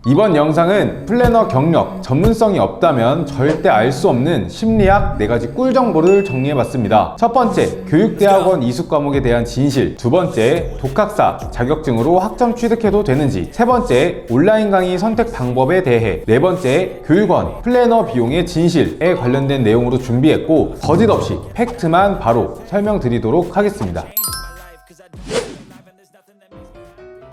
이번 영상은 플래너 경력, 전문성이 없다면 절대 알 수 없는 심리학 4가지 꿀 정보를 정리해봤습니다. 첫 번째, 교육대학원 이수 과목에 대한 진실. 두 번째, 독학사 자격증으로 학점 취득해도 되는지. 세 번째, 온라인 강의 선택 방법에 대해. 네 번째, 교육원 플래너 비용의 진실에 관련된 내용으로 준비했고, 거짓 없이 팩트만 바로 설명드리도록 하겠습니다.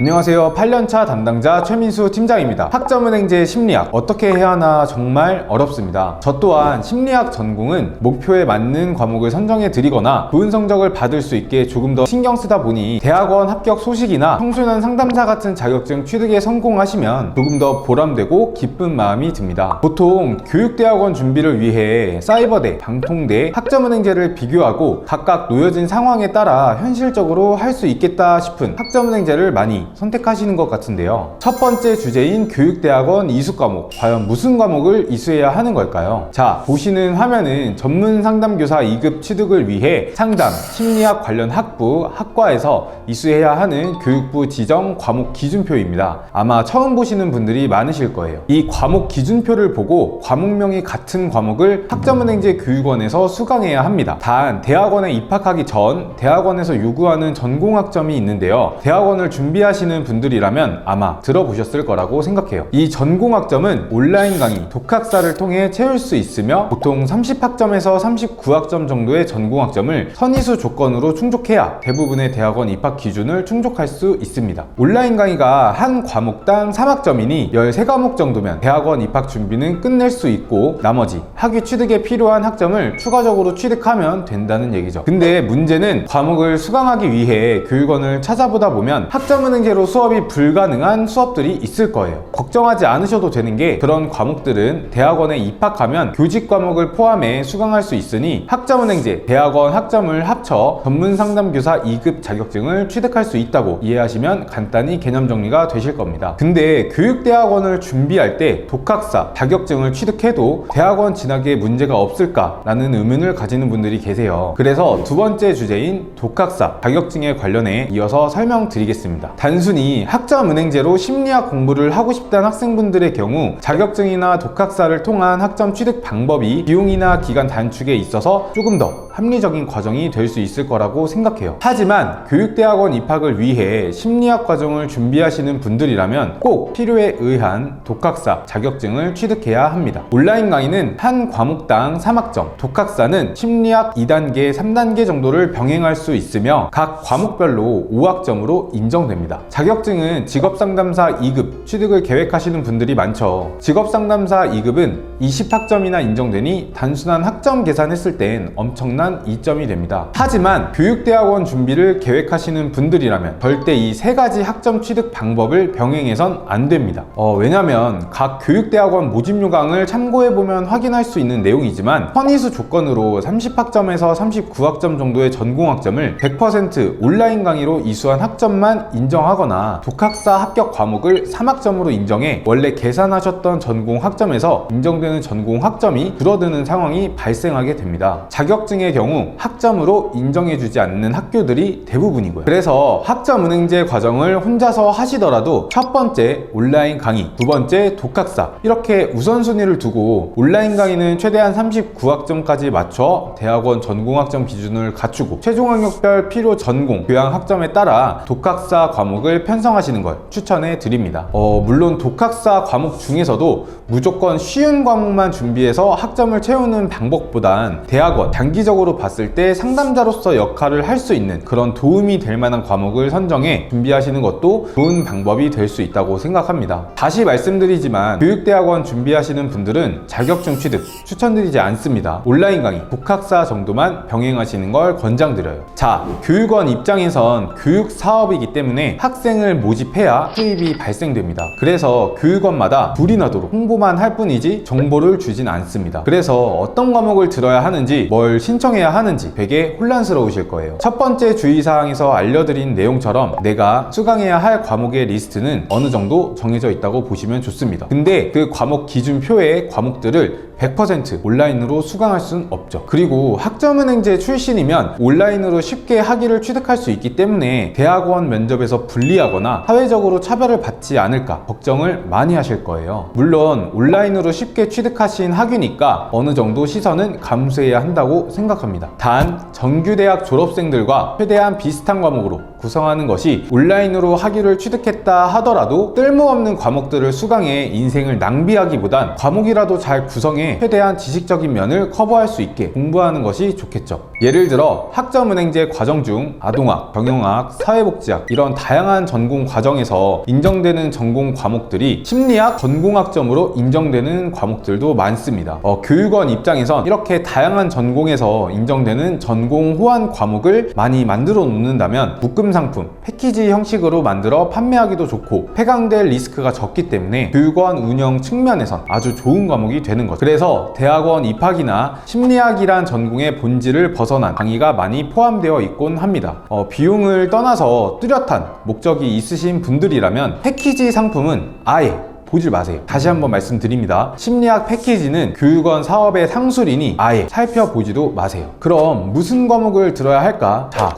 안녕하세요. 8년차 담당자 최민수 팀장입니다. 학점은행제 심리학 어떻게 해야 하나 정말 어렵습니다. 저 또한 심리학 전공은 목표에 맞는 과목을 선정해 드리거나 좋은 성적을 받을 수 있게 조금 더 신경 쓰다 보니 대학원 합격 소식이나 청소년 상담사 같은 자격증 취득에 성공하시면 조금 더 보람되고 기쁜 마음이 듭니다. 보통 교육대학원 준비를 위해 사이버대, 방통대, 학점은행제를 비교하고 각각 놓여진 상황에 따라 현실적으로 할 수 있겠다 싶은 학점은행제를 많이 선택하시는 것 같은데요. 첫 번째 주제인 교육대학원 이수 과목, 과연 무슨 과목을 이수해야 하는 걸까요? 자, 보시는 화면은 전문 상담교사 2급 취득을 위해 상담, 심리학 관련 학부, 학과에서 이수해야 하는 교육부 지정 과목 기준표입니다. 아마 처음 보시는 분들이 많으실 거예요. 이 과목 기준표를 보고 과목명이 같은 과목을 학점은행제 교육원에서 수강해야 합니다. 단, 대학원에 입학하기 전 대학원에서 요구하는 전공학점이 있는데요. 대학원을 준비하시는 분들이라면 아마 들어보셨을 거라고 생각해요. 이 전공학점은 온라인 강의, 독학사를 통해 채울 수 있으며 보통 30학점에서 39학점 정도의 전공학점을 선이수 조건으로 충족해야 대부분의 대학원 입학 기준을 충족할 수 있습니다. 온라인 강의가 한 과목당 3학점이니 13과목 정도면 대학원 입학 준비는 끝낼 수 있고 나머지 학위 취득에 필요한 학점을 추가적으로 취득하면 된다는 얘기죠. 근데 문제는 과목을 수강하기 위해 교육원을 찾아보다 보면 학점은행제로 수업이 불가능한 수업들이 있을 거예요. 걱정하지 않으셔도 되는 게 그런 과목들은 대학원에 입학하면 교직 과목을 포함해 수강할 수 있으니 학점은행제, 대학원 학점을 합쳐 전문상담교사 2급 자격증을 취득할 수 있다고 이해하시면 간단히 개념 정리가 되실 겁니다. 근데 교육대학원을 준비할 때 독학사 자격증을 취득해도 대학원 진학에 문제가 없을까라는 의문을 가지는 분들이 계세요. 그래서 두 번째 주제인 독학사 자격증에 관련해 이어서 설명드리겠습니다. 단순히 학점은행제로 심리학 공부를 하고 싶다는 학생분들의 경우 자격증이나 독학사를 통한 학점 취득 방법이 비용이나 기간 단축에 있어서 조금 더 합리적인 과정이 될 수 있을 거라고 생각해요. 하지만 교육대학원 입학을 위해 심리학 과정을 준비하시는 분들이라면 꼭 필요에 의한 독학사 자격증을 취득해야 합니다. 온라인 강의는 한 과목당 3학점, 독학사는 심리학 2단계, 3단계 정도를 병행할 수 있으며 각 과목별로 5학점으로 인정됩니다. 자격증은 직업상담사 2급 취득을 계획하시는 분들이 많죠. 직업상담사 2급은 20학점이나 인정되니 단순한 학점 계산했을 땐 엄청난 이점이 됩니다. 하지만 교육대학원 준비를 계획하시는 분들이라면 절대 이 3가지 학점 취득 방법을 병행해선 안 됩니다. 왜냐면 각 교육대학원 모집 요강을 참고해보면 확인할 수 있는 내용이지만 선이수 조건으로 30학점에서 39학점 정도의 전공학점을 100% 온라인 강의로 이수한 학점만 인정하거나 독학사 합격 과목을 3학점으로 인정해 원래 계산하셨던 전공 학점에서 인정되는 전공 학점이 줄어드는 상황이 발생하게 됩니다. 자격증의 경우 학점으로 인정해주지 않는 학교들이 대부분이고요. 그래서 학점은행제 과정을 혼자서 하시더라도 첫 번째 온라인 강의, 두 번째 독학사 이렇게 우선순위를 두고 온라인 강의는 최대한 39학점까지 맞춰 대학원 전공학점 기준을 갖추고 최종 학력별 필요 전공, 교양 학점에 따라 독학사 과목을 편성하시는 걸 추천해 드립니다. 물론 독학사 과목 중에서도 무조건 쉬운 과목만 준비해서 학점을 채우는 방법보단 대학원 장기적으로 봤을 때 상담자로서 역할을 할 수 있는 그런 도움이 될 만한 과목을 선정해 준비하시는 것도 좋은 방법이 될 수 있다고 생각합니다. 다시 말씀드리지만 교육대학원 준비하시는 분들은 자격증 취득 추천드리지 않습니다. 온라인 강의, 독학사 정도만 병행하시는 걸 권장드려요. 자, 교육원 입장에선 교육 사업이기 때문에 학생을 모집해야 수입이 발생됩니다. 그래서 교육원마다 불이 나도록 홍보만 할 뿐이지 정보를 주진 않습니다. 그래서 어떤 과목을 들어야 하는지 뭘 신청해야 하는지 되게 혼란스러우실 거예요. 첫 번째 주의사항에서 알려드린 내용처럼 내가 수강해야 할 과목의 리스트는 어느 정도 정해져 있다고 보시면 좋습니다. 근데 그 과목 기준표의 과목들을 100% 온라인으로 수강할 순 없죠. 그리고 학점은행제 출신이면 온라인으로 쉽게 학위를 취득할 수 있기 때문에 대학원 면접에서 불리하거나 사회적으로 차별을 받지 않을까 걱정을 많이 하실 거예요. 물론 온라인으로 쉽게 취득하신 학위니까 어느 정도 시선은 감수해야 한다고 생각합니다. 단 정규대학 졸업생들과 최대한 비슷한 과목으로 구성하는 것이 온라인으로 학위를 취득했다 하더라도 쓸모없는 과목들을 수강해 인생을 낭비하기보단 과목이라도 잘 구성해 최대한 지식적인 면을 커버할 수 있게 공부하는 것이 좋겠죠. 예를 들어 학점은행제 과정 중 아동학, 경영학, 사회복지학 이런 다양한 전공 과정에서 인정되는 전공 과목들이 심리학 전공학점으로 인정되는 과목들도 많습니다. 교육원 입장에선 이렇게 다양한 전공에서 인정되는 전공 호환 과목을 많이 만들어 놓는다면 묶음 상품, 패키지 형식으로 만들어 판매하기도 좋고 폐강될 리스크가 적기 때문에 교육원 운영 측면에선 아주 좋은 과목이 되는 거죠. 그래서 대학원 입학이나 심리학이란 전공의 본질을 벗어난 강의가 많이 포함되어 있곤 합니다. 비용을 떠나서 뚜렷한 목적이 있으신 분들이라면 패키지 상품은 아예 보지 마세요. 다시 한번 말씀드립니다. 심리학 패키지는 교육원 사업의 상술이니 아예 살펴보지도 마세요. 그럼 무슨 과목을 들어야 할까? 자,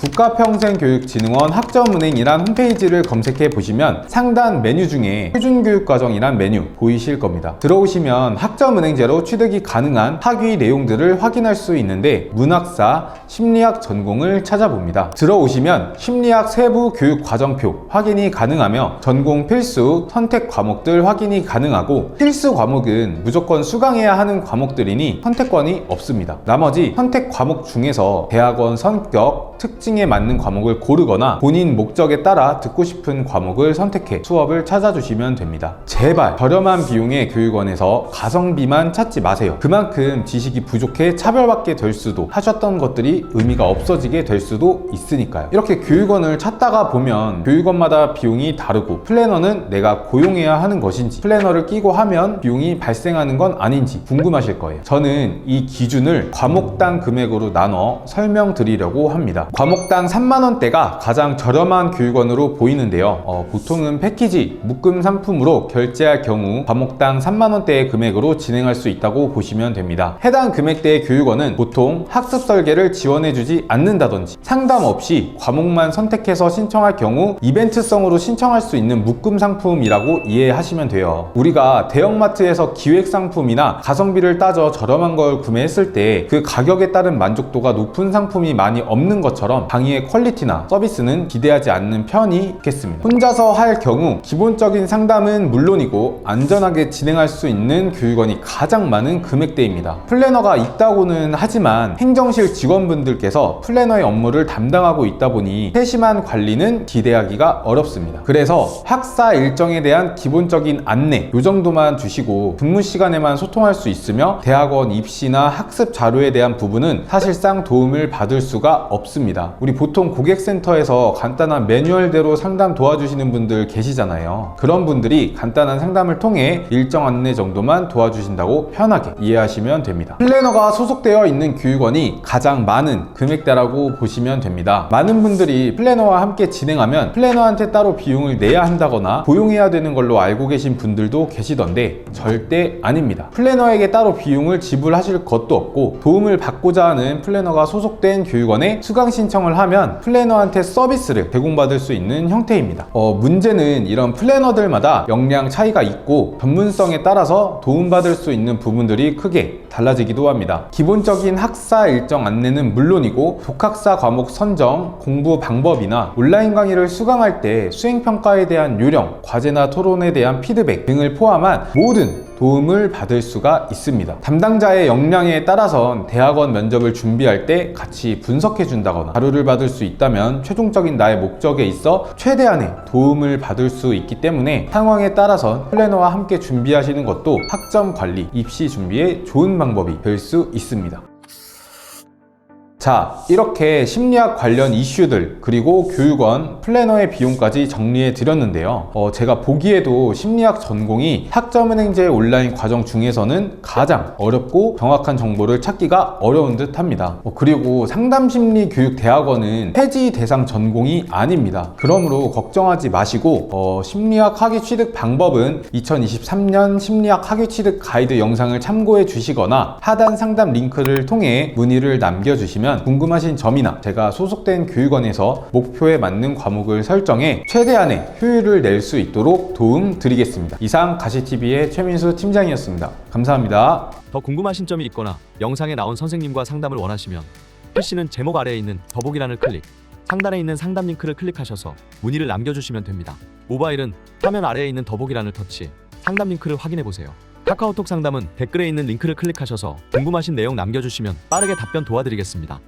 국가평생교육진흥원 학점은행이란 홈페이지를 검색해 보시면 상단 메뉴 중에 표준교육과정이란 메뉴 보이실 겁니다. 들어오시면 학점은행제로 취득이 가능한 학위 내용들을 확인할 수 있는데 문학사, 심리학 전공을 찾아봅니다. 들어오시면 심리학 세부 교육과정표 확인이 가능하며 전공 필수, 선택 과목들 확인이 가능하고 필수 과목은 무조건 수강해야 하는 과목들이니 선택권이 없습니다. 나머지 선택 과목 중에서 대학원 성격, 특징에 맞는 과목을 고르거나 본인 목적에 따라 듣고 싶은 과목을 선택해 수업을 찾아주시면 됩니다. 제발 저렴한 비용의 교육원에서 가성비만 찾지 마세요. 그만큼 지식이 부족해 차별받게 될 수도 하셨던 것들이 의미가 없어지게 될 수도 있으니까요. 이렇게 교육원을 찾다가 보면 교육원마다 비용이 다르고 플래너는 내가 고용해야 하는 것인지 플래너를 끼고 하면 비용이 발생하는 건 아닌지 궁금하실 거예요. 저는 이 기준을 과목당 금액으로 나눠 설명드리려고 합니다. 과목당 3만원대가 가장 저렴한 교육원으로 보이는데요. 보통은 패키지, 묶음 상품으로 결제할 경우 과목당 3만원대의 금액으로 진행할 수 있다고 보시면 됩니다. 해당 금액대의 교육원은 보통 학습 설계를 지원해주지 않는다든지 상담 없이 과목만 선택해서 신청할 경우 이벤트성으로 신청할 수 있는 묶음 상품이라고 이해하시면 돼요. 우리가 대형마트에서 기획상품이나 가성비를 따져 저렴한 걸 구매했을 때 그 가격에 따른 만족도가 높은 상품이 많이 없는 것처럼 강의의 퀄리티나 서비스는 기대하지 않는 편이 좋겠습니다. 혼자서 할 경우 기본적인 상담은 물론이고 안전하게 진행할 수 있는 교육원이 가장 많은 금액대입니다. 플래너가 있다고는 하지만 행정실 직원분들께서 플래너의 업무를 담당하고 있다 보니 세심한 관리는 기대하기가 어렵습니다. 그래서 학사 일정에 대한 기본적인 안내 이 정도만 주시고 근무 시간에만 소통할 수 있으며 대학원 입시나 학습 자료에 대한 부분은 사실상 도움을 받을 수가 없습니다. 우리 보통 고객센터에서 간단한 매뉴얼대로 상담 도와주시는 분들 계시잖아요. 그런 분들이 간단한 상담을 통해 일정 안내 정도만 도와주신다고 편하게 이해하시면 됩니다. 플래너가 소속되어 있는 교육원이 가장 많은 금액대라고 보시면 됩니다. 많은 분들이 플래너와 함께 진행하면 플래너한테 따로 비용을 내야 한다거나 고용해야 되는 걸로 알고 계신 분들도 계시던데 절대 아닙니다. 플래너에게 따로 비용을 지불하실 것도 없고 도움을 받고자 하는 플래너가 소속된 교육원에 수강 신청을 하면 플래너한테 서비스를 제공받을 수 있는 형태입니다. 문제는 이런 플래너들마다 역량 차이가 있고 전문성에 따라서 도움받을 수 있는 부분들이 크게 달라지기도 합니다. 기본적인 학사 일정 안내는 물론이고 독학사 과목 선정, 공부 방법이나 온라인 강의를 수강할 때 수행평가에 대한 요령, 과제나 토론에 대한 피드백 등을 포함한 모든 도움을 받을 수가 있습니다. 담당자의 역량에 따라선 대학원 면접을 준비할 때 같이 분석해 준다거나 자료를 받을 수 있다면 최종적인 나의 목적에 있어 최대한의 도움을 받을 수 있기 때문에 상황에 따라선 플래너와 함께 준비하시는 것도 학점 관리, 입시 준비에 좋은 방법이 될 수 있습니다. 자, 이렇게 심리학 관련 이슈들 그리고 교육원, 플래너의 비용까지 정리해 드렸는데요. 제가 보기에도 심리학 전공이 학점은행제 온라인 과정 중에서는 가장 어렵고 정확한 정보를 찾기가 어려운 듯 합니다. 그리고 상담심리교육대학원은 폐지 대상 전공이 아닙니다. 그러므로 걱정하지 마시고 심리학 학위 취득 방법은 2023년 심리학 학위 취득 가이드 영상을 참고해 주시거나 하단 상담 링크를 통해 문의를 남겨주시면 궁금하신 점이나 제가 소속된 교육원에서 목표에 맞는 과목을 설정해 최대한의 효율을 낼 수 있도록 도움 드리겠습니다. 이상 가시TV의 최민수 팀장이었습니다. 감사합니다. 더 궁금하신 점이 있거나 영상에 나온 선생님과 상담을 원하시면 PC는 제목 아래에 있는 더보기란을 클릭, 상단에 있는 상담 링크를 클릭하셔서 문의를 남겨주시면 됩니다. 모바일은 화면 아래에 있는 더보기란을 터치, 상담 링크를 확인해보세요. 카카오톡 상담은 댓글에 있는 링크를 클릭하셔서 궁금하신 내용 남겨주시면 빠르게 답변 도와드리겠습니다.